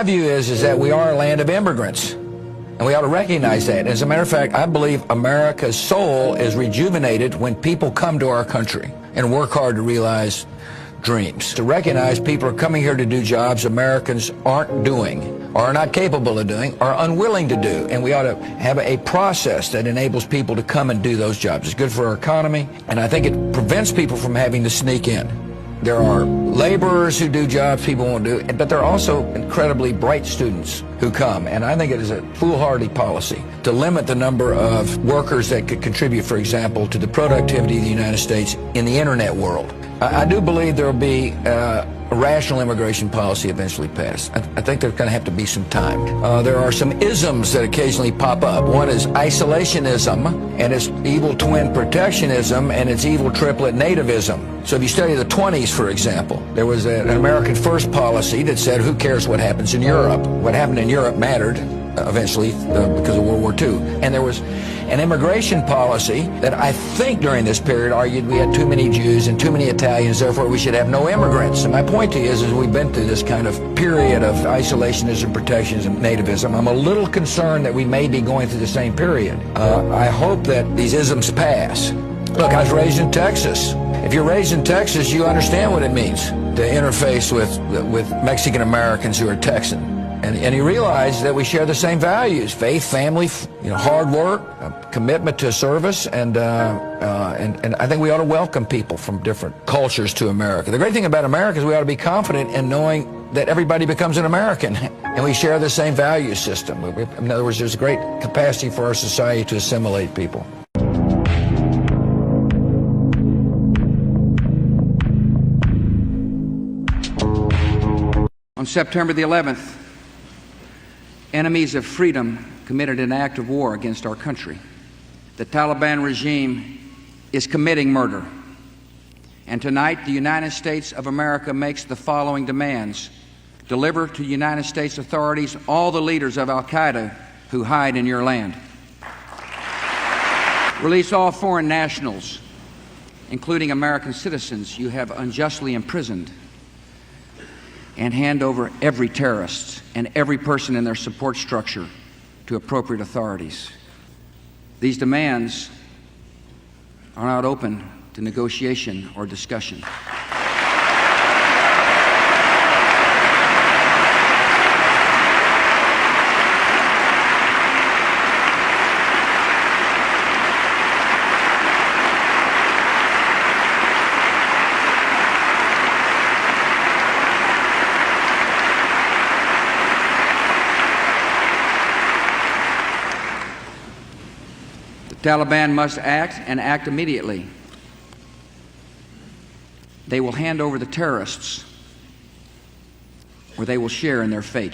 My view is that we are a land of immigrants, and we ought to recognize that. As a matter of fact, I believe America's soul is rejuvenated when people come to our country and work hard to realize dreams. To recognize people are coming here to do jobs Americans aren't doing, or are not capable of doing, or unwilling to do. And we ought to have a process that enables people to come and do those jobs. It's good for our economy, and I think it prevents people from having to sneak in. There are laborers who do jobs people won't do, but there are also incredibly bright students who come. And I think it is a foolhardy policy to limit the number of workers that could contribute, for example, to the productivity of the United States in the internet world. I do believe there will be a rational immigration policy eventually passed. I think there's going to have to be some time. There are some isms that occasionally pop up. One is isolationism, and its evil twin protectionism, and its evil triplet nativism. So if you study the 20s, for example, there was an American First policy that said, who cares what happens in Europe? What happened in Europe mattered eventually because of World War II. And there was an immigration policy that I think during this period argued we had too many Jews and too many Italians, therefore we should have no immigrants. And my point to you is we've been through this kind of period of isolationism, protectionism, nativism. I'm a little concerned that we may be going through the same period. I hope that these isms pass. Look, I was raised in Texas. If you're raised in Texas, you understand what it means to interface with Mexican Americans who are Texan. And you realize that we share the same values: faith, family, hard work, commitment to service, and I think we ought to welcome people from different cultures to America. The great thing about America is we ought to be confident in knowing that everybody becomes an American, and we share the same value system. In other words, there's a great capacity for our society to assimilate people. On September the 11th, enemies of freedom committed an act of war against our country. The Taliban regime is committing murder. And tonight, the United States of America makes the following demands: deliver to United States authorities all the leaders of Al-Qaeda who hide in your land. Release all foreign nationals, including American citizens you have unjustly imprisoned, and hand over every terrorist and every person in their support structure to appropriate authorities. These demands are not open to negotiation or discussion. The Taliban must act, and act immediately. They will hand over the terrorists, or they will share in their fate.